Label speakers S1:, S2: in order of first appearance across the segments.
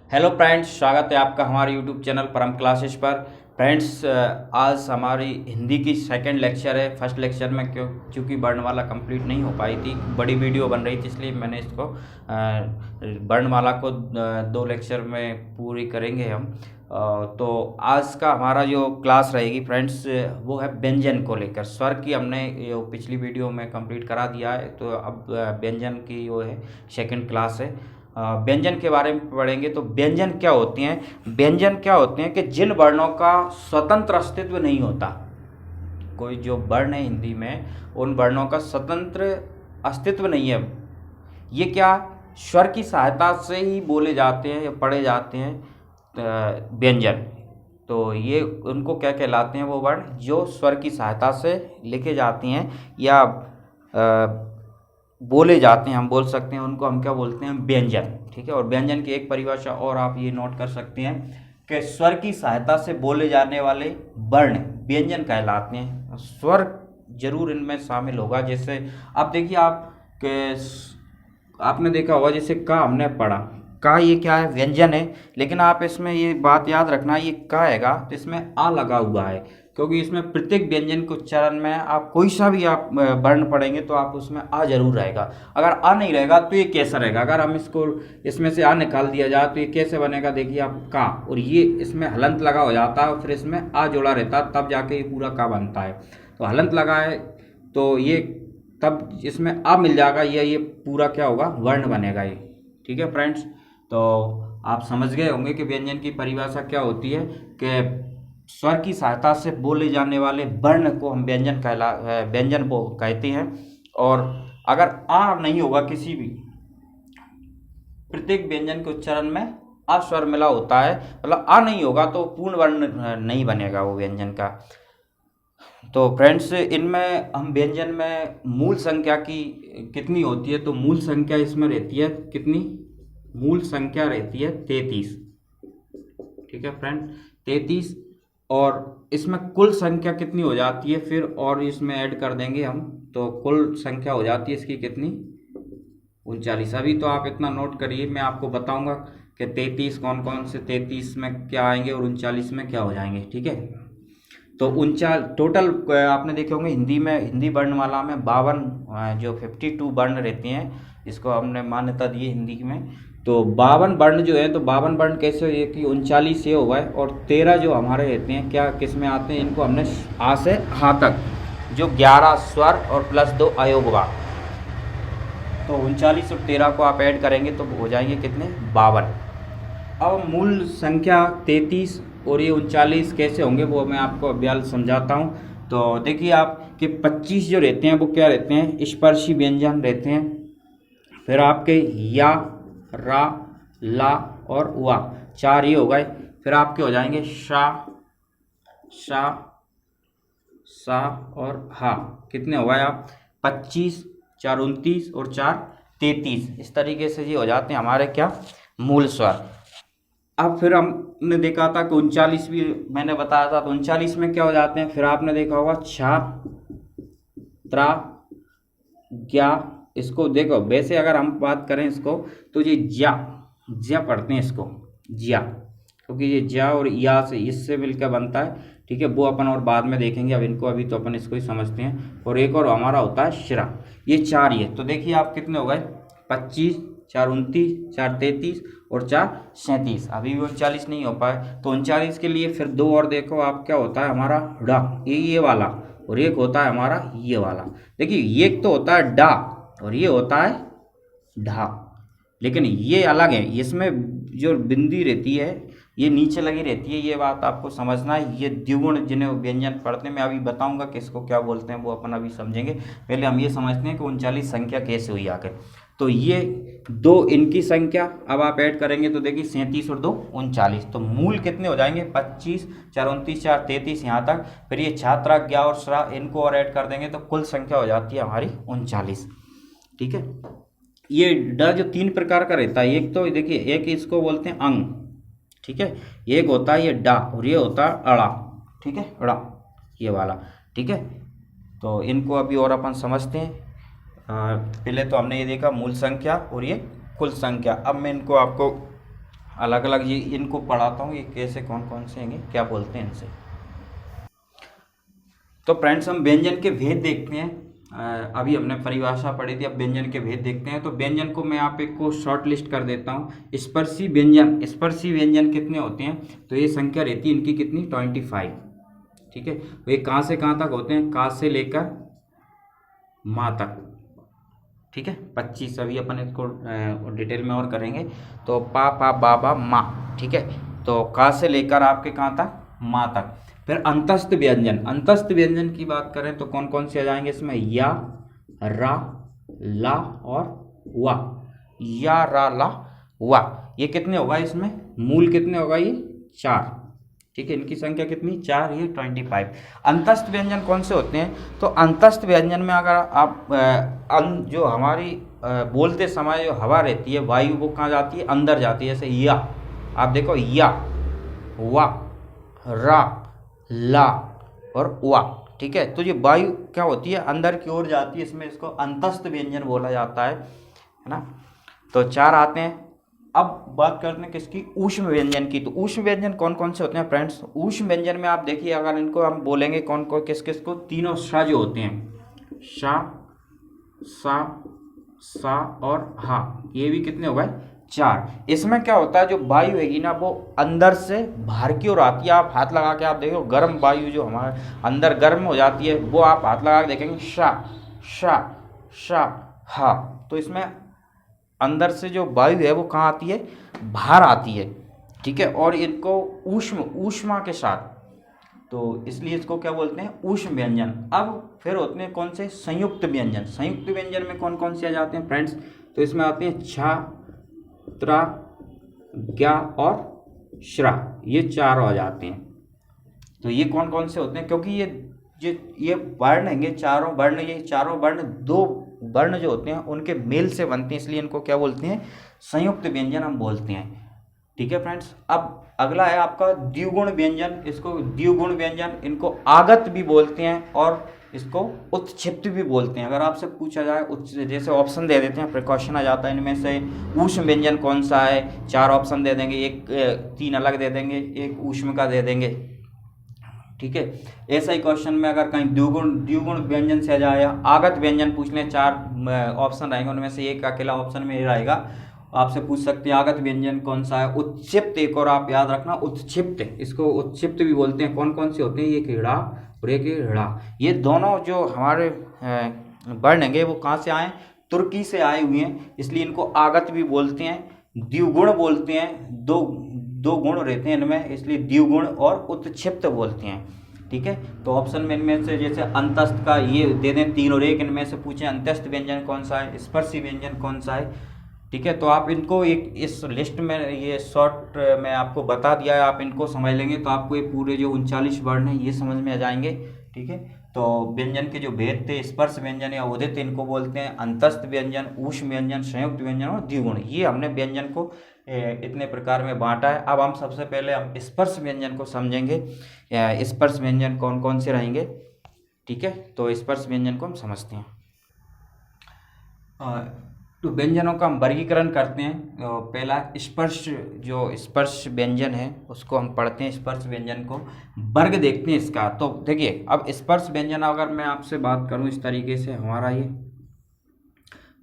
S1: Hello friends, स्वागत है आपका हमारे यूट्यूब चैनल परम क्लासेस पर। फ्रेंड्स, आज हमारी हिंदी की सेकंड लेक्चर है। फर्स्ट लेक्चर में चूँकि वर्णमाला कंप्लीट नहीं हो पाई थी, बड़ी वीडियो बन रही थी, इसलिए मैंने इसको वर्णमाला को दो लेक्चर में पूरी करेंगे हम। तो आज का हमारा जो क्लास रहेगी फ्रेंड्स, वो है व्यंजन को लेकर। स्वर की हमने ये पिछली वीडियो में कंप्लीट करा दिया है, तो अब व्यंजन की वो है सेकंड क्लास है। व्यंजन के बारे में पढ़ेंगे। तो व्यंजन क्या होती हैं? व्यंजन क्या होते हैं कि जिन वर्णों का स्वतंत्र अस्तित्व नहीं होता। कोई जो वर्ण है हिंदी में, उन वर्णों का स्वतंत्र अस्तित्व नहीं है। ये क्या स्वर की सहायता से ही बोले जाते हैं या पढ़े जाते हैं व्यंजन। तो ये उनको क्या कहलाते हैं? वो वर्ण जो स्वर की सहायता से लिखे जाते हैं या बोले जाते हैं, हम बोल सकते हैं उनको हम क्या बोलते हैं? व्यंजन। ठीक है। और व्यंजन की एक परिभाषा और आप ये नोट कर सकते हैं कि स्वर की सहायता से बोले जाने वाले वर्ण व्यंजन कहलाते हैं। स्वर जरूर इनमें शामिल होगा। जैसे आप देखिए, आपने देखा होगा, जैसे का हमने पढ़ा, का ये क्या है? व्यंजन है। लेकिन आप इसमें ये बात याद रखना, ये का हैगा तो इसमें आ लगा हुआ है, क्योंकि इसमें प्रत्येक व्यंजन के उच्चारण में आप कोई सा भी आप वर्ण पढ़ेंगे तो आप उसमें आ जरूर रहेगा। अगर आ नहीं रहेगा तो ये कैसा रहेगा? अगर हम इसमें से आ निकाल दिया जाए तो ये कैसे बनेगा? देखिए आप, का, और ये इसमें हलंत लगा हो जाता है और फिर इसमें आ जोड़ा रहता है, तब जाके ये पूरा का बनता है। तो हलंत लगा है तो ये तब इसमें आ मिल जाएगा, ये पूरा क्या होगा? वर्ण बनेगा ये। ठीक है फ्रेंड्स, तो आप समझ गए होंगे कि व्यंजन की परिभाषा क्या होती है कि स्वर की सहायता से बोले जाने वाले वर्ण को हम व्यंजन वो कहते हैं। और अगर आ नहीं होगा किसी भी, प्रत्येक व्यंजन के उच्चारण में आ स्वर मिला होता है, मतलब आ नहीं होगा तो पूर्ण वर्ण नहीं बनेगा वो व्यंजन का। तो फ्रेंड्स, इनमें हम व्यंजन में मूल संख्या की कितनी होती है? तो मूल संख्या इसमें रहती है कितनी? मूल संख्या रहती है 33। ठीक है फ्रेंड, 33। और इसमें कुल संख्या कितनी हो जाती है फिर? और इसमें ऐड कर देंगे हम, तो कुल संख्या हो जाती है इसकी कितनी? 39। अभी तो आप इतना नोट करिए, मैं आपको बताऊंगा कि 33 कौन कौन से 33 में क्या आएंगे और 39 में क्या हो जाएंगे। ठीक है। तो 39 टोटल आपने देखे होंगे हिंदी में, हिंदी वर्णमाला में 52 जो 52 वर्ण रहते हैं, इसको हमने मान्यता दी है हिंदी में। तो 52 वर्ण जो है, तो 52 वर्ण कैसे हुए कि 39 ये हुआ है, और 13 जो हमारे रहते हैं क्या किस में आते हैं? इनको हमने आ से हा तक जो 11 स्वर और प्लस 2 अयोगवा, तो 39 और 13 को आप ऐड करेंगे तो हो जाएंगे कितने? 52। अब मूल संख्या 33 और ये 39 कैसे होंगे वो मैं आपको अभ्यास समझाता हूँ। तो देखिए आप कि 25 जो रहते हैं वो क्या रहते हैं? स्पर्शी व्यंजन रहते हैं। फिर आपके या, रा, ला और वा, 4 ये हो गए। फिर आपके हो जाएंगे शा, शा, सा और हा। कितने हो गए आप? 25, 4 29 और 4 33। इस तरीके से ये हो जाते हैं हमारे क्या? मूल स्वर। अब फिर हमने देखा था कि 39 भी मैंने बताया था, तो 39 में क्या हो जाते हैं? फिर आपने देखा होगा छा, त्रा, ज्ञा। इसको देखो, वैसे अगर हम बात करें इसको तो ये ज्या, ज्या पढ़ते हैं इसको, ज्या, क्योंकि ये ज्या और या से इससे मिलकर बनता है। ठीक है, वो अपन और बाद में देखेंगे, अब इनको अभी तो अपन इसको ही समझते हैं। और एक और हमारा होता है शिरा। ये 4 ये, तो देखिए आप कितने हो गए? 25, 4 29, 4 33 और 4 37। अभी भी 39 नहीं हो पाए, तो 39 के लिए फिर 2 और देखो आप, क्या होता है हमारा? डा, ये वाला, और एक होता है हमारा ये वाला। देखिए एक तो होता है डा और ये होता है ढा, लेकिन ये अलग है। इसमें जो बिंदी रहती है ये नीचे लगी रहती है, ये बात आपको समझना है। ये द्विगुण जिन्हें व्यंजन पढ़ते हैं, मैं अभी बताऊंगा कि इसको क्या बोलते हैं, वो अपन अभी समझेंगे। पहले हम ये समझते हैं कि 39 संख्या कैसे हुई आगे। तो ये 2 इनकी संख्या अब आप ऐड करेंगे तो देखिए 37 और 2 39। तो मूल कितने हो जाएंगे? 25, 4 29, 4 33 यहाँ तक। फिर ये छात्रा, ज्ञा और श्रा, इनको और ऐड कर देंगे तो कुल संख्या हो जाती है हमारी 39। ठीक है। ये ड जो 3 प्रकार का रहता है, एक तो देखिए, एक इसको बोलते हैं अंग। ठीक है, एक होता है ये डा और ये होता है अड़ा। ठीक है, अड़ा ये वाला। ठीक है, तो इनको अभी और अपन समझते हैं। पहले तो हमने ये देखा मूल संख्या और ये कुल संख्या। अब मैं इनको आपको अलग अलग ये इनको पढ़ाता हूँ, ये कैसे कौन कौन से हैं, क्या बोलते हैं इनसे। तो फ्रेंड्स हम व्यंजन के भेद देखते हैं। अभी हमने परिभाषा पढ़ी थी, अब व्यंजन के भेद देखते हैं। तो व्यंजन को मैं आप एक को शॉर्ट लिस्ट कर देता हूँ। स्पर्शी व्यंजन, स्पर्शी व्यंजन कितने होते हैं, तो ये संख्या रहती है इनकी कितनी, 25। ठीक है, तो ये कहाँ से कहाँ तक होते हैं, का से लेकर माँ तक। ठीक है, 25 अभी अपन इसको डिटेल में और करेंगे। तो पा पा बाबा माँ, ठीक है, तो का से लेकर आपके कहाँ तक, माँ तक। फिर अंतस्थ व्यंजन, अंतस्थ व्यंजन की बात करें तो कौन कौन से आ जाएंगे इसमें, या, रा, ला और वा। या, रा, ला, वा, ये कितने होगा इसमें, मूल कितने होगा, ये 4। ठीक है, इनकी संख्या कितनी, 4, ये 25। अंतस्थ व्यंजन कौन से होते हैं, तो अंतस्थ व्यंजन में अगर आप जो हमारी बोलते समय जो हवा रहती है, वायु, वो कहाँ जाती है, अंदर जाती है। जैसे या, आप देखो, या, वा, रा, ला और वा। ठीक है, तो ये वायु क्या होती है, अंदर की ओर जाती है, इसमें इसको अंतस्थ व्यंजन बोला जाता है ना। तो 4 आते हैं। अब बात करते हैं किसकी, ऊष्म व्यंजन की। तो ऊष्म व्यंजन कौन कौन से होते हैं फ्रेंड्स, ऊष्म व्यंजन में आप देखिए, अगर इनको हम बोलेंगे कौन कौन किस किस को, तीनों सा जो होते हैं, शा, सा और हा, ये भी कितने हो गए, 4। इसमें क्या होता है, जो वायु हैगी ना वो अंदर से बाहर की ओर आती है। आप हाथ लगा के आप देखो, गर्म वायु जो हमारे अंदर गर्म हो जाती है, वो आप हाथ लगा के देखेंगे, शा शा शा हा। तो इसमें अंदर से जो वायु है वो कहाँ आती है, बाहर आती है। ठीक है, और इनको ऊष्मा के साथ, तो इसलिए इसको क्या बोलते हैं, ऊष्म व्यंजन। अब फिर होते हैं कौन से, संयुक्त व्यंजन। संयुक्त व्यंजन में कौन कौन से आ जाते हैं फ्रेंड्स, तो इसमें आते हैं छा, त्रा, ज्ञा और श्रा, ये 4 आ जाते हैं। तो ये कौन कौन से होते हैं, क्योंकि ये वर्ण हैं, चारों वर्ण, ये चारों वर्ण, 2 वर्ण जो होते हैं उनके मेल से बनते हैं, इसलिए इनको क्या बोलते हैं, संयुक्त व्यंजन हम बोलते हैं। ठीक है फ्रेंड्स, अब अगला है आपका द्विगुण व्यंजन। इसको द्विगुण व्यंजन, इनको आगत भी बोलते हैं और इसको उत्क्षिप्त भी बोलते हैं। अगर आपसे पूछा जाए, जैसे ऑप्शन दे देते हैं, प्रिकॉशन आ जाता है इनमें से, ऊष्म व्यंजन कौन सा है, 4 ऑप्शन दे देंगे, एक 3 अलग दे देंगे, एक ऊष्म का दे देंगे। ठीक है, ऐसा ही क्वेश्चन में अगर कहीं द्विगुण व्यंजन से आ जाए या आगत व्यंजन पूछ लें, 4 ऑप्शन रहेंगे, उनमें से एक अकेला ऑप्शन में रहेगा, आपसे पूछ सकते हैं आगत व्यंजन कौन सा है। उत्क्षिप्त, एक और आप याद रखना, उत्क्षिप्त, इसको उत्क्षिप्त भी बोलते हैं। कौन कौन से होते हैं, एक ऋणा और एक ऋणा। ये दोनों जो हमारे वर्ण हैं वो कहाँ से आए, तुर्की से आए हुए हैं, इसलिए इनको आगत भी बोलते हैं, द्विगुण बोलते हैं। दो गुण रहते हैं इनमें, इसलिए द्विगुण और उत्क्षिप्त बोलते हैं। ठीक है, तो ऑप्शन में इनमें से जैसे अंतस्थ का ये दे दें 3 और 1, इनमें से पूछें अंतस्थ व्यंजन कौन सा है, स्पर्शी व्यंजन कौन सा है। ठीक है, तो आप इनको एक इस लिस्ट में, ये शॉर्ट में आपको बता दिया है, आप इनको समझ लेंगे तो आपको ये पूरे जो 39 वर्ण हैं ये समझ में आ जाएंगे। ठीक है, तो व्यंजन के जो भेद थे, स्पर्श व्यंजन या उदित, इनको बोलते हैं अंतस्थ व्यंजन, ऊष्म व्यंजन, संयुक्त व्यंजन और द्विगुण। ये हमने व्यंजन को इतने प्रकार में बांटा है। अब हम सबसे पहले हम स्पर्श व्यंजन को समझेंगे, स्पर्श व्यंजन कौन कौन से रहेंगे। ठीक है, तो स्पर्श व्यंजन को हम समझते हैं। तो व्यंजनों का हम वर्गीकरण करते हैं। तो पहला स्पर्श, जो स्पर्श व्यंजन है उसको हम पढ़ते हैं, स्पर्श व्यंजन को वर्ग देखते हैं इसका। तो देखिए, अब स्पर्श व्यंजन अगर मैं आपसे बात करूं इस तरीके से, हमारा ये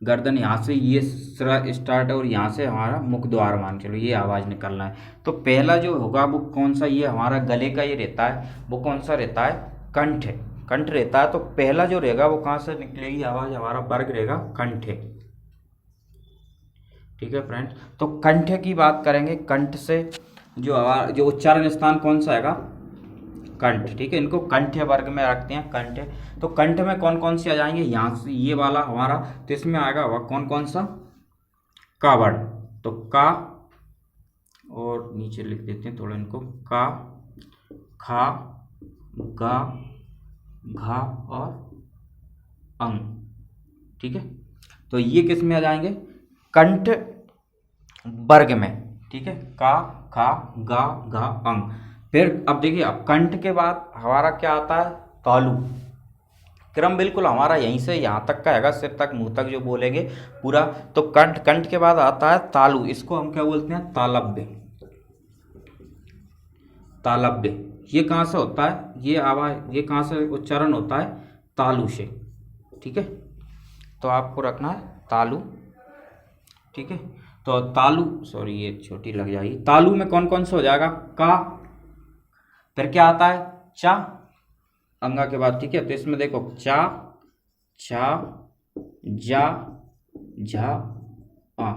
S1: गर्दन यहाँ से ये स्टार्ट है और यहाँ से हमारा मुख द्वार मान चलो ये आवाज़ निकलना है। तो पहला जो होगा वो कौन सा, ये हमारा गले का ये रहता है, वो कौन सा रहता है, कंठ। कंठ रहता है, तो पहला जो रहेगा वो कहाँ से निकलेगी आवाज़, हमारा वर्ग रहेगा कंठ। ठीक है फ्रेंड्स, तो कंठ की बात करेंगे। कंठ से जो उच्चारण स्थान कौन सा आएगा, कंठ। ठीक है, इनको कंठ वर्ग में रखते हैं, कंठ। तो कंठ में कौन कौन से आ जाएंगे, यहाँ से ये वाला हमारा, तो इसमें आएगा वह कौन कौन सा, का वर्ण। तो का, और नीचे लिख देते हैं थोड़ा इनको, का, खा, गा, घा और अंग। ठीक है, तो ये किस में आ जाएंगे, कंठ वर्ग में। ठीक है, का, खा, गा, घा, अंग। फिर अब देखिए, अब कंठ के बाद हमारा क्या आता है, तालु। क्रम बिल्कुल हमारा यहीं से यहाँ तक का हैगा, सिर तक मुंह तक जो बोलेंगे पूरा। तो कंठ के बाद आता है तालु, इसको हम क्या बोलते हैं, तालव्य। तालव्य, ये कहाँ से होता है, ये आवाज, ये कहाँ से उच्चारण होता है, तालु से। ठीक है, तो आपको रखना है तालु। ठीक है, तो तालु, सॉरी ये छोटी लग जाएगी। तालु में कौन कौन से हो जाएगा, का, फिर क्या आता है, चा, अंगा के बाद। ठीक है, तो इसमें देखो चा, छा, जा, झा, आ।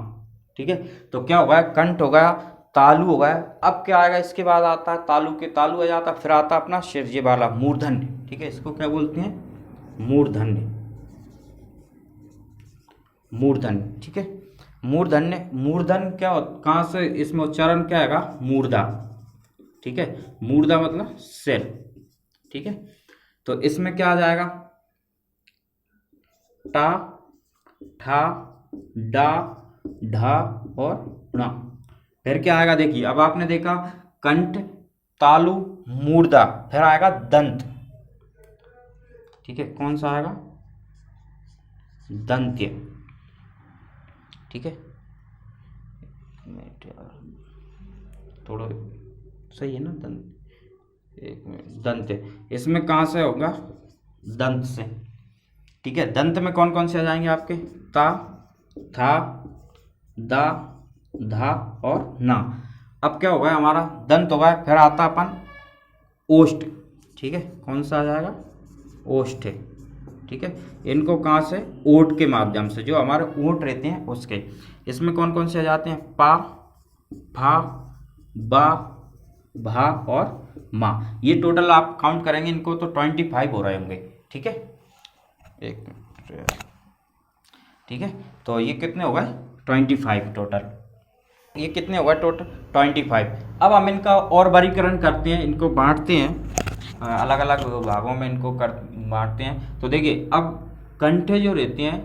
S1: ठीक है, तो क्या हो गया, कंठ हो गया, तालु हो गया। अब क्या आएगा इसके बाद, आता है तालु के तालु आ जाता है, फिर आता है अपना शिरजे वाला मूर्धन्य। ठीक है, इसको क्या बोलते हैं, मूर्धन्य, मूर्धन्य। ठीक है, मूर्धन्य, मूर्धन क्या कहाँ से, इसमें उच्चारण क्या आएगा, मूर्धा। ठीक है, मूर्धा मतलब सिर। ठीक है, तो इसमें क्या आ जाएगा, टा, ठा, डा, ढा और णा। फिर क्या आएगा, देखिए अब आपने देखा कंठ, तालु, मूर्धा, फिर आएगा दंत। ठीक है, कौन सा आएगा, दंत्य। ठीक है, थोड़ा सही है ना, दंत, एक मिनट, दंत्य, इसमें कहाँ से होगा, दंत से। ठीक है, दंत में कौन कौन से आ जाएंगे आपके, ता, था, दा, धा और ना। अब क्या होगा हमारा, दंत होगा, फिर आता अपन ओष्ठ। ठीक है, कौन सा आ जाएगा, ओष्ठ। ठीक है, इनको कहाँ से, ओठ के माध्यम से, जो हमारे ओठ रहते हैं उसके। इसमें कौन कौन से आ जाते हैं, पा, फा, बा, भा और मा। ये टोटल आप काउंट करेंगे इनको तो 25 हो रहे होंगे। ठीक है, एक मिनट। ठीक है, तो ये कितने हो गए, 25 टोटल। ये कितने हो गए टोटल, 25। अब हम इनका और वर्गीकरण करते हैं, इनको बांटते हैं अलग अलग भागों में, इनको बांटते हैं। तो देखिए अब कंठे जो रहते हैं,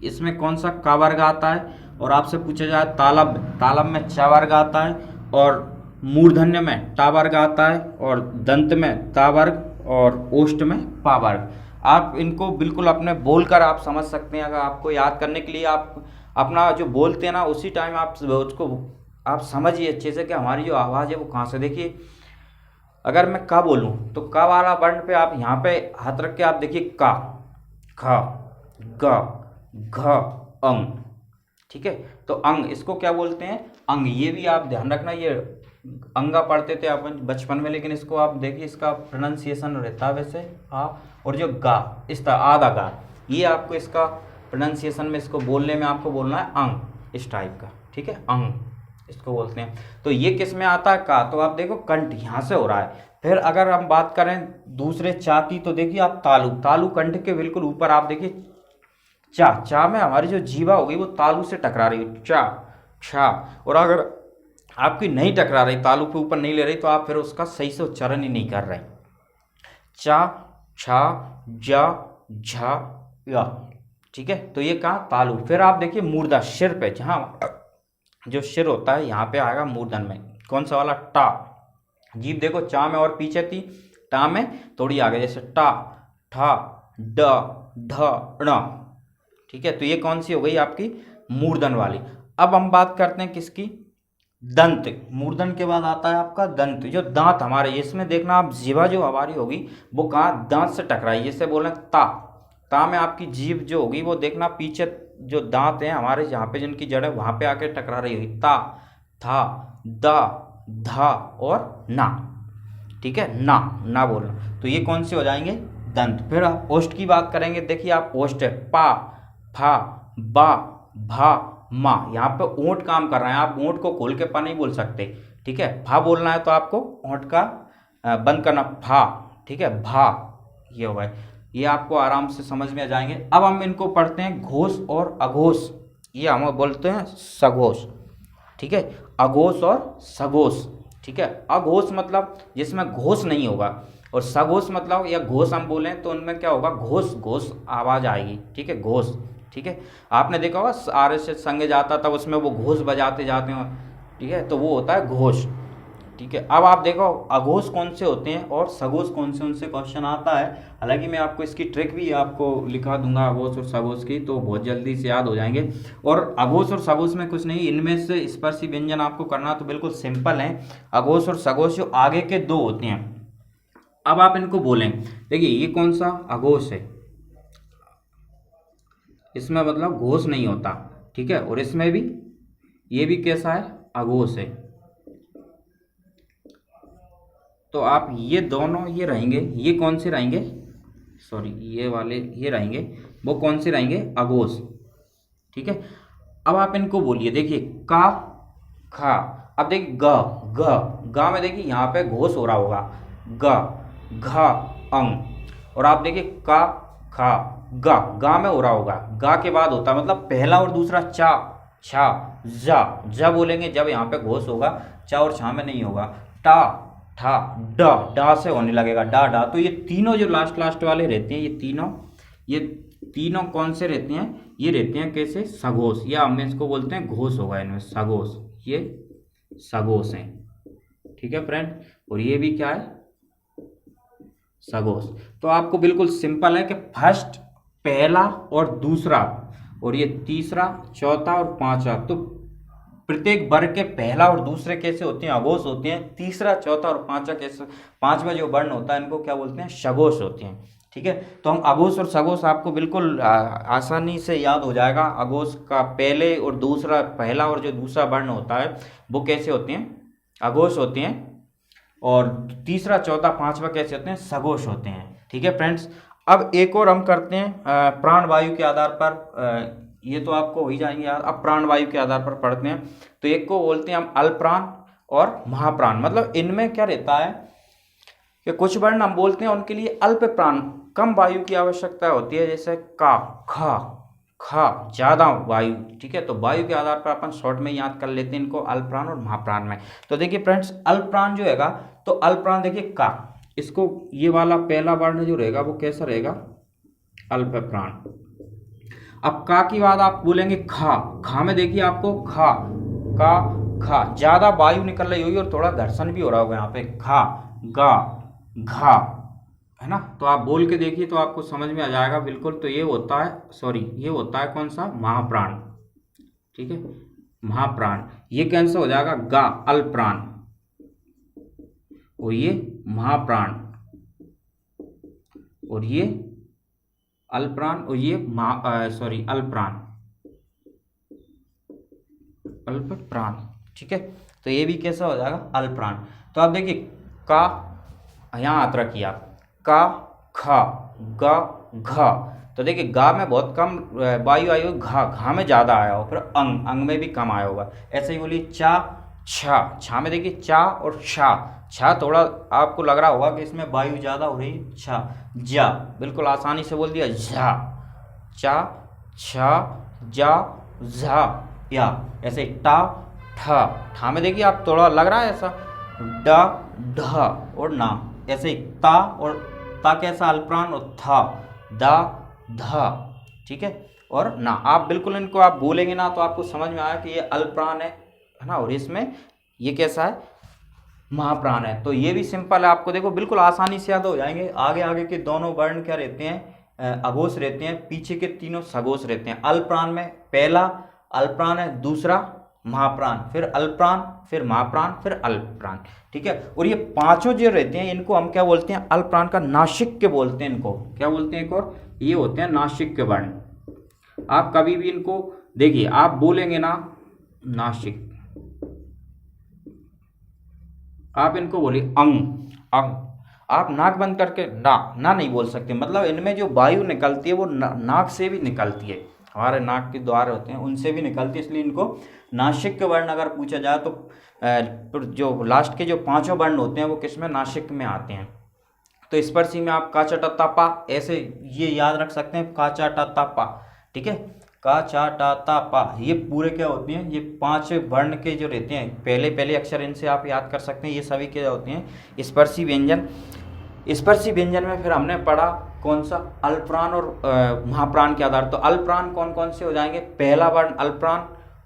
S1: इसमें कौन सा का वर्ग आता है, और आपसे पूछा जाए तालब, तालब में चा वर्ग आता है, और मूर्धन्य में टा वर्ग आता है, और दंत में ता वर्ग, और ओष्ठ में पा वर्ग। आप इनको बिल्कुल अपने बोलकर आप समझ सकते हैं। अगर आपको याद करने के लिए आप अपना जो बोलते हैं ना, उसी टाइम आप उसको आप समझिए अच्छे से कि हमारी जो आवाज़ है वो कहाँ से। देखिए अगर मैं का बोलूँ तो का वाला वर्ण पे आप यहाँ पे हाथ रख के आप देखिए, का, ख, ग, घ, अंग। ठीक है, तो अंग, इसको क्या बोलते हैं, अंग। ये भी आप ध्यान रखना, ये अंगा पढ़ते थे अपन बचपन में, लेकिन इसको आप देखिए इसका प्रोनाउंसिएशन रहता है वैसे हाँ, और जो गा, इस तरह आधा गा, ये आपको इसका प्रोनाउंसिएशन में, इसको बोलने में आपको बोलना है अंग, इस टाइप का। ठीक है, अंग इसको बोलते हैं। तो ये किस में आता है, का। तो आप देखो कंठ यहाँ से हो रहा है। फिर अगर हम बात करें दूसरे चा की, तो देखिए आप तालु, तालु कंठ के बिल्कुल ऊपर आप देखिए चा, चा में हमारी जो जीवा होगी वो तालु से टकरा रही है, चा, छा। और अगर आपकी नहीं टकरा रही, तालु के ऊपर नहीं ले रही, तो आप फिर उसका सही से उच्चारण ही नहीं कर रहे। चा, छा, जा, झा, या। ठीक है, तो ये कहा तालु। फिर आप देखिए मूर्धा, सिर पे, जहाँ जो सिर होता है यहाँ पे आएगा मूर्धन में, कौन सा वाला, टा। जीभ देखो चा में और पीछे थी, टा में थोड़ी आगे, जैसे टा, ठा, ड, ढ, ण। ठीक है, तो ये कौन सी हो गई आपकी, मूर्धन वाली। अब हम बात करते हैं किसकी, दंत। मूर्धन के बाद आता है आपका दंत, जो दांत हमारे, इसमें देखना आप जीवा जो हमारी होगी वो कहाँ, दांत से टकराई। जैसे बोले ता, ता में आपकी जीभ जो होगी वो देखना पीछे जो दांत हैं हमारे, जहाँ पे जिनकी जड़ है वहाँ पे आके टकरा रही होगी। ता, था, दा, धा और ना। ठीक है, ना, ना बोलना। तो ये कौन से हो जाएंगे, दंत। फिर ओष्ठ की बात करेंगे, देखिए आप ओष्ठ, पा, फा, बा, भा, मा। यहाँ पे ओंठ काम कर रहे हैं, आप ओंठ को खोल के पा नहीं बोल सकते। ठीक है, फा बोलना है तो आपको ओंठ का बंद करना, फा। ठीक है, भा, ये हो गए। ये आपको आराम से समझ में आ जाएंगे। अब हम इनको पढ़ते हैं घोष और अघोष, ये हम बोलते हैं सघोष। ठीक है, अघोष और सघोष। ठीक है, अघोष मतलब जिसमें घोष नहीं होगा, और सघोष मतलब या घोष हम बोलें तो उनमें क्या होगा, घोष, घोष आवाज आएगी। ठीक है, घोष। ठीक है, आपने देखा होगा आरएसएस संगे जाता था, उसमें वो घोष बजाते जाते हैं। ठीक है, तो वो होता है घोष। ठीक है। अब आप देखो अघोष कौन से होते हैं और सघोष कौन से, उनसे क्वेश्चन आता है। हालांकि मैं आपको इसकी ट्रिक भी आपको लिखा दूंगा अघोष और सघोष की, तो बहुत जल्दी से याद हो जाएंगे। और अघोष और सघोष में कुछ नहीं, इनमें से स्पर्शी व्यंजन आपको करना तो बिल्कुल सिंपल है। अघोष और सघोष जो आगे के दो होते हैं, अब आप इनको बोलें। देखिए ये कौन सा अघोष है, इसमें मतलब घोष नहीं होता, ठीक है। और इसमें भी ये भी कैसा है, अघोष है। तो आप ये दोनों ये रहेंगे, ये कौन से रहेंगे, सॉरी ये वाले ये रहेंगे, वो कौन से रहेंगे, अघोष, ठीक है। अब आप इनको बोलिए, देखिए का खा। अब देखिए ग में देखिए यहाँ पे घोष हो रहा होगा, ग घ अंग। और आप देखिए का खा गा में हो रहा होगा, गा के बाद होता है मतलब पहला और दूसरा चा छा जा बोलेंगे जब यहाँ पे घोष होगा, चा और छा में नहीं होगा। टा ठा डा से होने लगेगा, डा। तो ये तीनों जो लास्ट वाले रहते हैं, ये तीनों कौन से रहते हैं, ये रहते हैं कैसे, सघोष, या हम इसको बोलते हैं घोष होगा इनमें, सघोष, ये सघोष हैं, ठीक है फ्रेंड। और ये भी क्या है, सघोष। तो आपको बिल्कुल सिंपल है कि फर्स्ट पहला और दूसरा, और ये तीसरा चौथा और पांचवा, तो प्रत्येक वर्ग के पहला और दूसरे कैसे होते हैं, अघोष होते हैं। तीसरा चौथा और पांचवा कैसे, पांचवा जो वर्ण होता है इनको क्या बोलते हैं, सघोष होते हैं, ठीक है। तो हम अघोष और सघोष आपको बिल्कुल आसानी से याद हो जाएगा। अघोष का पहले और दूसरा, पहला और जो दूसरा वर्ण होता है वो कैसे होते हैं, अघोष होते हैं। और तीसरा चौथा पांचवा कैसे होते हैं, सघोष होते हैं, ठीक है फ्रेंड्स। अब एक और हम करते हैं प्राण वायु के आधार पर, ये तो आपको हो ही जाएंगे यार। अब प्राण वायु के आधार पर पढ़ते हैं। तो एक को बोलते हैं हम अल्पप्राण और महाप्राण। मतलब इनमें क्या रहता है कि कुछ वर्ण हम बोलते हैं उनके लिए अल्प प्राण, कम वायु की आवश्यकता होती है, जैसे का खा ज्यादा वायु, ठीक है। तो वायु के आधार पर अपन शॉर्ट में याद कर लेते हैं इनको अल्पप्राण और महाप्राण में। तो देखिए फ्रेंड्स, अल्पप्राण जो रहेगा, तो अल्पप्राण देखिए का, इसको ये वाला पहला वर्ण जो रहेगा वो कैसा रहेगा, अल्प प्राण। अब का की बात आप बोलेंगे खा में देखिए आपको खा ज्यादा वायु निकल रही होगी और थोड़ा घर्षण भी हो रहा होगा यहाँ पे, खा गा घा, है ना। तो आप बोल के देखिए तो आपको समझ में आ जाएगा बिल्कुल। तो ये होता है, सॉरी ये होता है कौन सा, महाप्राण, ठीक है, महाप्राण। ये कैंसिल हो जाएगा, गा अल्पप्राण, और ये महाप्राण, और ये अल्पप्राण, और ये अल्पप्राण, ठीक है। तो ये भी कैसा हो जाएगा, अल्पप्राण। तो आप देखिए का, यहाँ हाथ रखिए आप, का खा गा घा। तो देखिए गा में बहुत कम वायु आई होगी, घा में ज्यादा आया हो, फिर अंग में भी कम आया होगा। ऐसे ही बोलिए चा छा में देखिए चा और छा थोड़ा आपको लग रहा होगा कि इसमें वायु ज्यादा हो रही है, छा जा, बिल्कुल आसानी से बोल दिया, झा चा छा जा झा या। ऐसे ठा में देखिए आप थोड़ा लग रहा है ऐसा, डा ढा और ना। ऐसे ही ता, और ता कैसा, अल्पप्राण, और था दा धा, ठीक है। और ना, आप बिल्कुल इनको आप बोलेंगे ना तो आपको समझ में आया कि ये अल्पप्राण है ना, और इसमें ये कैसा है, महाप्राण है। तो ये भी सिंपल है, आपको देखो बिल्कुल आसानी से याद हो जाएंगे। आगे के दोनों वर्ण क्या रहते हैं, अघोष रहते हैं, पीछे के तीनों सघोष रहते हैं। अल्पप्राण में पहला अल्पप्राण है, दूसरा महाप्राण, फिर अल्पप्राण, फिर महाप्राण, फिर अल्पप्राण, ठीक है। और ये पांचों जो रहते हैं इनको हम क्या बोलते हैं, अल्पप्राण का नासिक के बोलते हैं। इनको क्या बोलते हैं, एक और ये होते हैं नासिक के वर्ण। आप कभी भी इनको देखिए, आप बोलेंगे ना नासिक, आप इनको बोलिए अंग। आप नाक बंद करके ना नहीं बोल सकते, मतलब इनमें जो वायु निकलती है वो नाक से भी निकलती है, हमारे नाक के द्वार होते हैं उनसे भी निकलती है, इसलिए इनको नासिक के वर्ण अगर पूछा जाए तो जो लास्ट के जो पांचों वर्ण होते हैं वो किसमें, नासिक में आते हैं। तो स्पर्शी में आप काचा टता पा ऐसे ये याद रख सकते हैं, काचा टता पा, ठीक है, का चा टा ता पा, ये पूरे क्या होते हैं, ये पांच वर्ण के जो रहते हैं पहले अक्षर, इनसे आप याद कर सकते हैं। ये सभी क्या होते हैं, स्पर्शी व्यंजन। स्पर्शी व्यंजन में फिर हमने पढ़ा कौन सा, अल्पप्राण और महाप्राण के आधार। तो अल्पप्राण कौन कौन से हो जाएंगे, पहला वर्ण अल्पप्राण,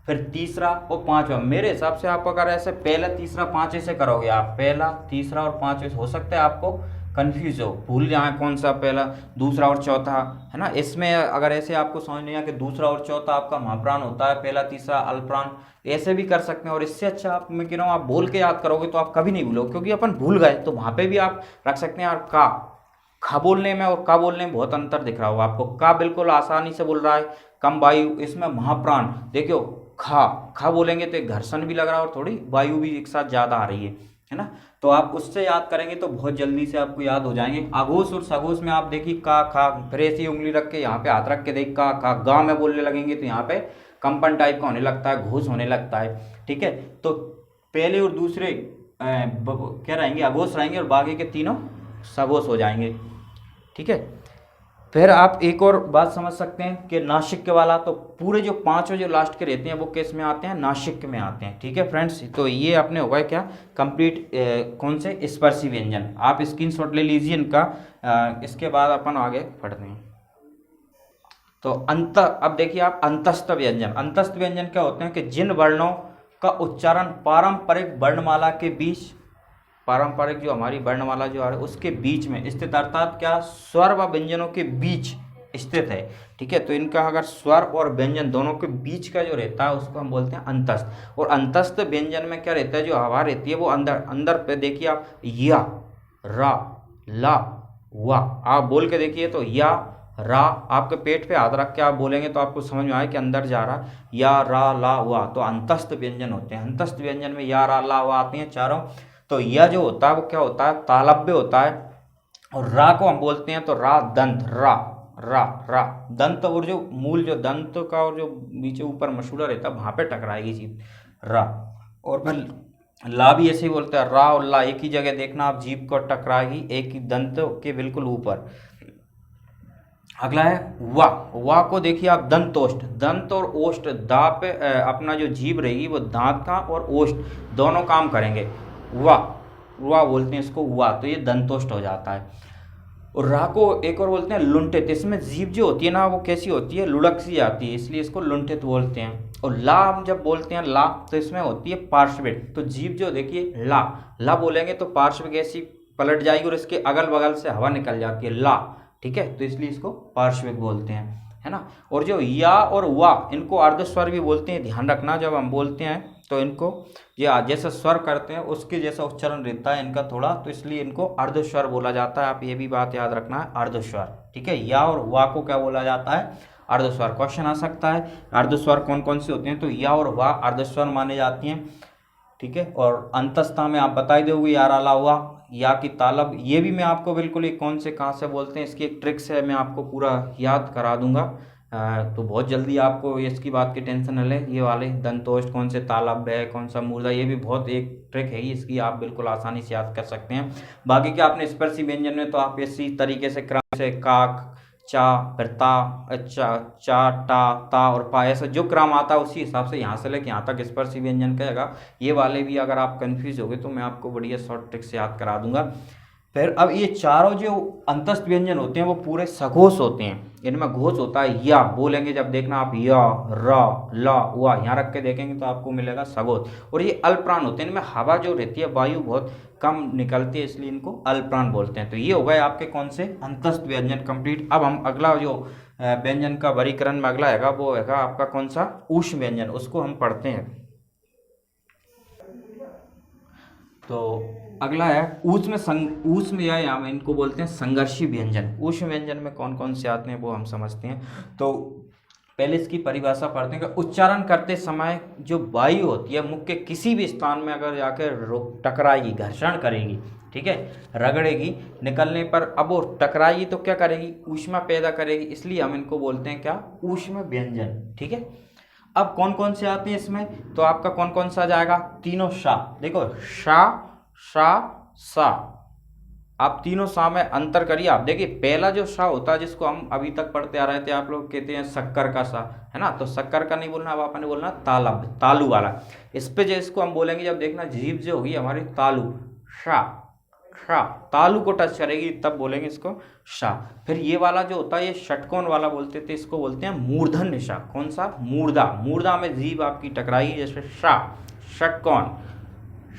S1: फिर तीसरा और पांचवा। मेरे हिसाब से आप अगर ऐसे पहला तीसरा पांच ऐसे करोगे, आप पहला तीसरा और पांच ऐसे, हो सकता है आपको कंफ्यूज हो, भूल जाए कौन सा पहला दूसरा और चौथा, है ना। इसमें अगर ऐसे आपको समझ नहीं आया कि दूसरा और चौथा आपका महाप्राण होता है, पहला तीसरा अल्पप्राण, ऐसे भी कर सकते हैं। और इससे अच्छा आप, मैं कह रहा हूँ, आप बोल के याद करोगे तो आप कभी नहीं भूलोगे, क्योंकि अपन भूल गए तो वहां पे भी आप रख सकते हैं। यार का, खा बोलने में और का बोलने में बहुत अंतर दिख रहा होगा आपको। का बिल्कुल आसानी से बोल रहा है, कम वायु, इसमें महाप्राण देखियो, खा खा बोलेंगे तो एक घर्षण भी लग रहा है और थोड़ी वायु भी एक साथ ज्यादा आ रही है ना। तो आप उससे याद करेंगे तो बहुत जल्दी से आपको याद हो जाएंगे। आघोष और सघोष में आप देखिए का खा, फिर ऐसी उंगली रख के यहाँ पे हाथ रख के देख का खा, गा में बोलने लगेंगे तो यहाँ पे कंपन टाइप का होने लगता है, घोष होने लगता है, ठीक है। तो पहले और दूसरे क्या रहेंगे, अघोष रहेंगे, और बाकी के तीनों सघोष हो जाएंगे, ठीक है। फिर आप एक और बात समझ सकते हैं कि नासिक वाला, तो पूरे जो पांचों जो लास्ट के रहते हैं वो किस में आते हैं, नासिक में आते हैं, ठीक है फ्रेंड्स। तो ये अपने हो गए क्या, कंप्लीट कौन से स्पर्शी व्यंजन। आप स्क्रीनशॉट ले लीजिए इनका। इसके बाद अपन आगे बढ़ते हैं। तो अब देखिए आप अंतस्थ व्यंजन। अंतस्थ व्यंजन क्या होते हैं कि जिन वर्णों का उच्चारण पारंपरिक वर्णमाला के बीच, पारंपरिक जो हमारी वर्णमाला जो आ रही है उसके बीच में स्थित, अर्थात क्या, स्वर व व्यंजनों के बीच स्थित है, ठीक है। तो इनका अगर स्वर और व्यंजन दोनों के बीच का जो रहता है उसको हम बोलते हैं अंतस्थ। और अंतस्थ व्यंजन में क्या रहता है, जो हवा रहती है वो अंदर अंदर पे देखिए आप, या, रा, ला, वा, आप बोल के देखिए तो या, रा, आपके पेट पे हाथ रख के आप बोलेंगे तो आपको समझ में आए कि अंदर जा रहा, या, रा, ला, वा, तो अंतस्थ व्यंजन होते हैं। अंतस्थ व्यंजन में या, रा, ला, वा आते हैं चारों। तो यह जो होता है वो क्या होता है, तालव्य होता है। और रा को हम बोलते हैं तो रा दंत, रा रा रा दंत, और जो मूल जो दंत का और जो नीचे ऊपर मसूड़ा रहता है वहां पे टकराएगी जीभ, रा। और फिर ला भी ऐसे ही बोलते हैं, रा और ला एक ही जगह देखना आप, जीभ को टकराएगी एक ही दंत के बिल्कुल ऊपर। अगला है वा। वा को देखिए आप, दंतोष्ठ, दंत और ओष्ठ, दा पे अपना जो जीभ रहेगी वो दांत का और ओष्ठ दोनों काम करेंगे। वा, वा बोलते हैं इसको, वा, तो ये दंतोष्ठ हो जाता है। और रा को एक और बोलते हैं लुंठित। इसमें जीभ जो होती है ना वो कैसी होती है, लुढ़क सी जाती है, इसलिए इसको लुंठित बोलते हैं। और ला हम जब बोलते हैं ला, तो इसमें होती है पार्श्विक। तो जीभ जो देखिए ला, ला बोलेंगे तो पार्श्विक ऐसी पलट जाएगी और इसके अगल बगल से हवा निकल जाती है, ला, ठीक है। तो इसलिए इसको पार्श्विक बोलते हैं, है ना। और जो या और वा, इनको अर्धस्वर भी बोलते हैं। ध्यान रखना जब हम बोलते हैं तो इनको ये जैसा स्वर करते हैं उसके जैसा उच्चारण रहता है इनका थोड़ा, तो इसलिए इनको अर्धस्वर बोला जाता है। आप ये भी बात याद रखना है, अर्धस्वर, ठीक है। या और वा को क्या बोला जाता है, अर्धस्वर। क्वेश्चन आ सकता है अर्धस्वर कौन कौन से होते हैं, तो या और वा अर्धस्वर माने जाती हैं, ठीक है। और अंतस्था में आप बता ही दोगे, या, रा, ला, वा, या की तालब, ये भी मैं आपको बिल्कुल एक कौन से कहाँ से बोलते हैं इसकी एक ट्रिक्स है, मैं आपको पूरा याद करा दूंगा। तो बहुत जल्दी आपको इसकी बात की टेंशन न ले। ये वाले दंतोष्ठ कौन से तालब है, कौन सा मूर्धा, ये भी बहुत एक ट्रिक है इसकी, आप बिल्कुल आसानी से याद कर सकते हैं। बाकी क्या आपने स्पर्शी व्यंजन में तो आप इसी तरीके से क्रम से काक, चा, फिर ता, अच्छा, चा, टा, ता और पा, ऐसा जो क्रम आता है उसी हिसाब से यहाँ से लेके यहाँ तक स्पर्शी व्यंजन कहेगा। ये वाले भी अगर आप कंफ्यूज हो गए तो मैं आपको बढ़िया शॉर्ट ट्रिक से याद करा दूंगा। फिर अब ये चारों जो अंतस्थ व्यंजन होते हैं वो पूरे सघोष होते हैं। इनमें घोष होता है या, बोलेंगे जब देखना आप, या, रा, ला, वा, यहाँ रख के देखेंगे तो आपको मिलेगा सघोष। और ये अल्पप्राण होते हैं, इनमें हवा जो रहती है वायु बहुत कम निकलती है, इसलिए इनको अल्पप्राण बोलते हैं। तो ये हो गए आपके कौन से, अंतस्थ व्यंजन कंप्लीट। अब हम अगला जो व्यंजन का वर्गीकरण में अगला हैगा वो हैगा आपका कौन सा, ऊष्म व्यंजन, उसको हम पढ़ते हैं। तो अगला है ऊष्म या हम इनको बोलते हैं संघर्षी व्यंजन। ऊष्म व्यंजन में कौन कौन से आते हैं वो हम समझते हैं। तो पहले इसकी परिभाषा पढ़ते हैं कि उच्चारण करते समय जो वायु होती है मुख के किसी भी स्थान में अगर जाकर टकराएगी, घर्षण करेगी, ठीक है, रगड़ेगी, निकलने पर अब वो टकराएगी तो क्या करेगी, ऊष्मा पैदा करेगी, इसलिए हम इनको बोलते हैं क्या, ऊष्म व्यंजन, ठीक है। अब कौन कौन से आते हैं इसमें, तो आपका कौन कौन सा जाएगा, तीनों शा। देखो शा, शा, सा, आप तीनों सा में अंतर करिए। आप देखिए पहला जो सा होता है जिसको हम अभी तक पढ़ते आ रहे थे, आप लोग कहते हैं शक्कर का सा, है ना। तो शक्कर का नहीं बोलना, अब आपने बोलना तालब, तालू वाला। इस पे जो इसको हम बोलेंगे जब देखना जीभ जो होगी हमारी तालू, शा, शा, तालु को टच करेगी तब बोलेंगे इसको शा। फिर ये वाला जो होता है ये षटकोण वाला बोलते थे, इसको बोलते हैं मूर्धन्य शा। कौन सा? मूर्धा। मूर्धा में जीभ आपकी टकराई जैसे शा, षटकोण,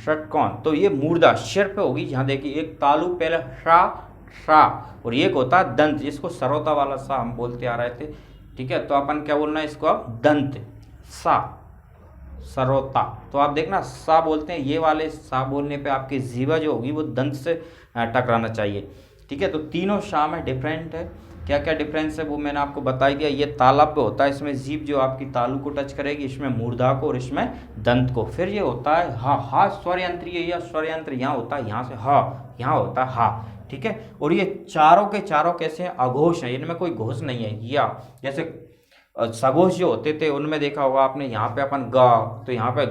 S1: षटकोण। तो ये मूर्धा सिर पे होगी। यहाँ देखिए एक तालु पहले शा शा, और एक होता है दंत जिसको सरोता वाला सा हम बोलते आ रहे थे। ठीक है, तो अपन क्या बोलना है इसको अब? दंत सा, सरोता। तो आप देखना सा बोलते हैं, ये वाले सा बोलने पे आपकी जीवा जो होगी वो दंत से टकराना चाहिए। ठीक है, तो तीनों शा में डिफरेंट है। क्या क्या डिफरेंस है वो मैंने आपको बता दिया। ये तालब पे होता है, इसमें जीभ जो आपकी तालु को टच करेगी, इसमें मूर्धा को और इसमें दंत को। फिर ये होता है हा, हा स्वर यंत्र, ये या स्वर यंत्र यहाँ होता है, यहाँ से हा, यहाँ होता है हा। ठीक है, और ये चारों के चारों कैसे हैं? अघोष हैं, इनमें कोई घोष नहीं है। या जैसे सघोष जो होते थे उनमें देखा होगा आपने, यहाँ पे अपन गा तो यहाँ पे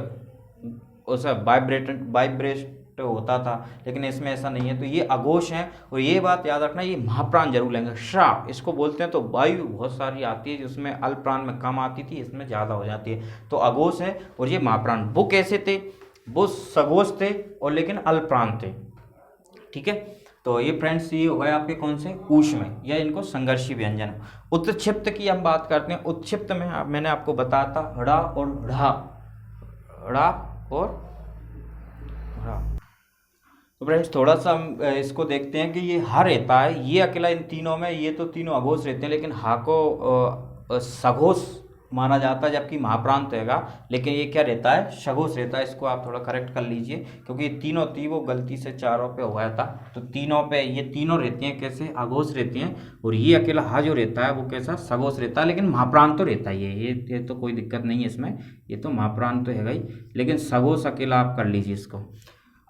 S1: उस वाइब्रेट होता था, लेकिन इसमें ऐसा नहीं है। तो ये अघोष हैं। और ये बात याद रखना, ये महाप्राण जरूर लेंगे। श्रा इसको बोलते हैं। तो वायु बहुत सारी आती है जिसमें अल्पप्राण में कम आती थी, इसमें ज़्यादा हो जाती है। तो अघोष है और ये महाप्राण। वो कैसे थे? वो सघोष थे और लेकिन अल्पप्राण थे। ठीक है, तो ये फ्रेंड्स ये हो गए आपके कौन से? ऊष्म, या इनको संघर्षी व्यंजन। उत्क्षिप्त की हम बात करते हैं। उत्क्षिप्त में मैंने आपको बताया था ड़ा और ढ़ा, ड़ा और ढ़ा। तो फ्रेंड्स थोड़ा सा हम इसको देखते हैं कि ये हा रहता है, ये अकेला इन तीनों में, ये तो तीनों अघोष रहते हैं, लेकिन हा को सघोष माना जाता है, जबकि महाप्रांत रहेगा, लेकिन ये क्या रहता है? सघोष रहता है। इसको आप थोड़ा करेक्ट कर लीजिए, क्योंकि तीनों थी वो गलती से चारों पे हुआ था। तो तीनों पे ये तीनों रहती हैं कैसे? अघोष रहती हैं। और ये अकेला हा जो रहता है वो कैसा? सघोष रहता है, लेकिन महाप्रांत तो रहता है। ये तो कोई दिक्कत नहीं है इसमें, ये तो महाप्रांत तो है ही, लेकिन सघोष अकेला आप कर लीजिए इसको।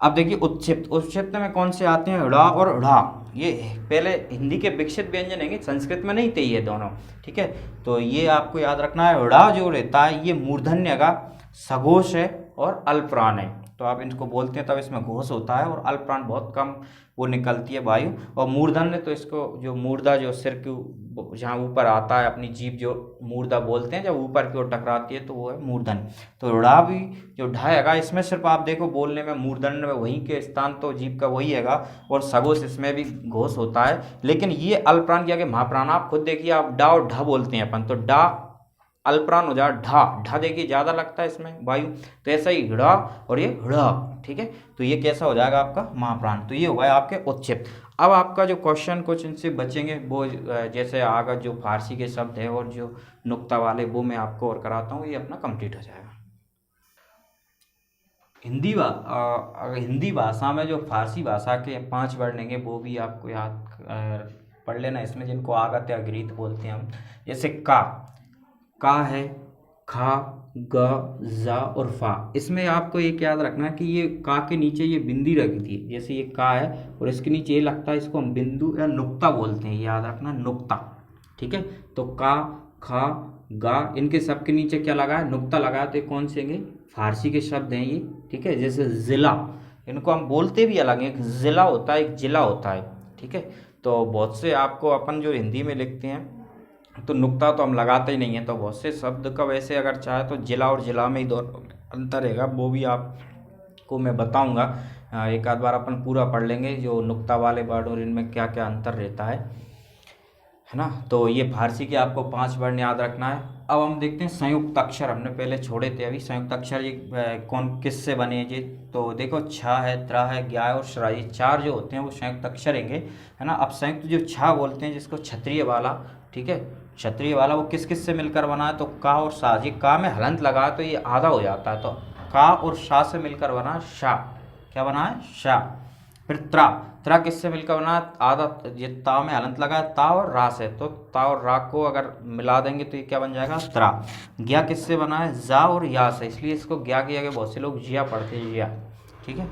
S1: अब देखिए उत्क्षिप्त। उत्क्षिप्त में कौन से आते हैं? ड़ा और ढ़ा। ये पहले हिंदी के विकसित व्यंजन है, संस्कृत में नहीं थे ये दोनों। ठीक है, तो ये आपको याद रखना है। ड़ा जो रहता है ये मूर्धन्य का, सघोष है और अल्पप्राण है। तो आप इनको बोलते हैं तब इसमें घोष होता है, और अल्पप्राण बहुत कम वो निकलती है वायु। और मूर्धन्य तो इसको जो मूर्धा जो सिर के जहाँ ऊपर आता है, अपनी जीभ जो मूर्धा बोलते हैं, जब ऊपर की ओर टकराती है तो वो है मूर्धन्य। तो ड़ा भी जो ढाएगा इसमें सिर्फ आप देखो बोलने में मूर्धन्य में वहीं के स्थान तो जीभ का वही हैगा, और सघोष इसमें भी घोष होता है। लेकिन ये अल्पप्राण के आगे महाप्राण। आप खुद देखिए, आप डा और ढा बोलते हैं अपन, तो डा अल्पप्राण हो जाए, ढा ढा देखिए ज़्यादा लगता है इसमें वायु। तो ऐसा ही ढ़ा और ये ढ़ा। ठीक है, तो ये कैसा हो जाएगा आपका? महाप्राण। तो ये होगा आपके उत्क्षिप्त। अब आपका जो क्वेश्चन कुछ इनसे बचेंगे वो जैसे आगे जो फारसी के शब्द है और जो नुक्ता वाले, वो मैं आपको और कराता हूँ, ये अपना कंप्लीट हो जाएगा। हिंदी भाषा में जो फारसी भाषा के 5 वर्ण हैं वो भी आपको याद पढ़ लेना। इसमें जिनको आगत या गृहीत बोलते हैं हम, जैसे का है, खा, ग, जा और फा। इसमें आपको एक याद रखना है कि ये का के नीचे ये बिंदी रखी थी, जैसे ये का है और इसके नीचे ये लगता है, इसको हम बिंदु या नुक्ता बोलते हैं, याद रखना नुक्ता। ठीक है, तो का, खा, गा, इनके सब के नीचे क्या लगा है? नुक्ता लगा है। तो ये कौन से हैं? फारसी के शब्द हैं ये। ठीक है, जैसे जिला, इनको हम बोलते भी अलग हैं, एक जिला होता है, एक जिला होता है। ठीक है, तो बहुत से आपको अपन जो हिंदी में लिखते हैं तो नुक्ता तो हम लगाते ही नहीं है, तो बहुत से शब्द का वैसे अगर चाहे तो जिला और जिला में ही दोनों अंतर रहेगा, वो भी आपको मैं बताऊंगा। एक आध बार अपन पूरा पढ़ लेंगे जो नुक्ता वाले वर्ड और इनमें क्या क्या अंतर रहता है ना। तो ये फारसी के आपको 5 वर्ण याद रखना है। अब हम देखते हैं संयुक्त अक्षर, हमने पहले छोड़े थे। अभी संयुक्त अक्षर ये कौन किससे बने हैं जी? तो देखो छ है, त्र है, ज्ञा और श्रा, ये 4 जो होते हैं वो संयुक्त अक्षर हैं, है ना। अब संयुक्त जो छ बोलते हैं जिसको क्षत्रिय वाला, ठीक है, क्षत्रिय वाला, वो किस किस से मिलकर बना है? तो का और सा। ये का में हलंत लगा तो ये आधा हो जाता है, तो का और शा से मिलकर बना शा। क्या बना है? शा। फिर त्रा, त्रा किससे मिलकर बना? आधा, ये ता में हलंत लगा ता और रा से, तो ता और रा को अगर मिला देंगे तो ये क्या बन जाएगा? त्रा। ज्ञा किससे बना है? जा और या से, इसलिए इसको ज्ञा की जगह बहुत से लोग जिया पढ़ते हैं, जिया। ठीक है,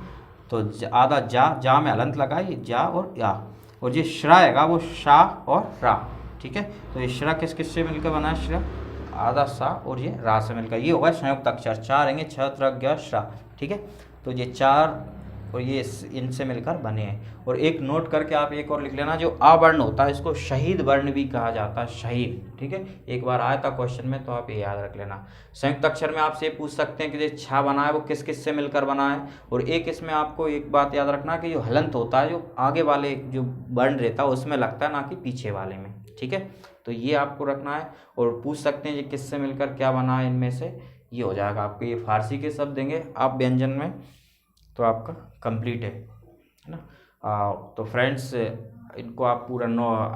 S1: तो आधा जा में हलंत लगा, ये जा और या। और ये श्रा हैगा वो शा और रा। ठीक है, तो ये श्रा किस किस से मिलकर बना है? श्रा आधा सा और ये रा से मिलकर, ये होगा संयुक्त अक्षर। 4 रहेंगे, छ, त्र, ज्ञ, श्रा। ठीक है, तो ये 4 और ये इनसे मिलकर बने हैं। और एक नोट करके आप एक और लिख लेना, जो आ वर्ण होता है इसको शहीद वर्ण भी कहा जाता है, शहीद। ठीक है, एक बार आया था क्वेश्चन में, तो आप ये याद रख लेना। संयुक्त अक्षर में आपसे ये पूछ सकते हैं कि जो छा बना है वो किस किस से मिलकर बना है। और एक इसमें आपको एक बात याद रखना कि जो हलंत होता है जो आगे वाले जो वर्ण रहता है उसमें लगता है, ना कि पीछे वाले में। ठीक है, तो ये आपको रखना है। और पूछ सकते हैं ये किससे मिलकर क्या बना है, इनमें से ये हो जाएगा आपके। ये फारसी के शब्द देंगे आप व्यंजन में, तो आपका कंप्लीट है ना। तो फ्रेंड्स, इनको आप पूरा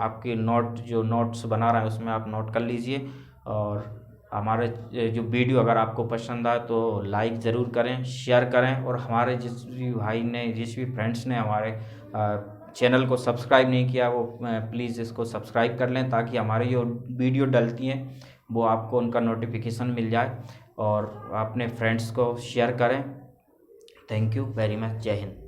S1: आपके नोट्स बना रहे हैं उसमें आप नोट कर लीजिए। और हमारे जो वीडियो अगर आपको पसंद आए तो लाइक ज़रूर करें, शेयर करें। और हमारे जिस भी भाई ने, जिस भी फ्रेंड्स ने हमारे चैनल को सब्सक्राइब नहीं किया वो प्लीज़ इसको सब्सक्राइब कर लें, ताकि हमारी जो वीडियो डलती हैं वो आपको उनका नोटिफिकेशन मिल जाए। और अपने फ्रेंड्स को शेयर करें। Thank you very much. जय हिंद।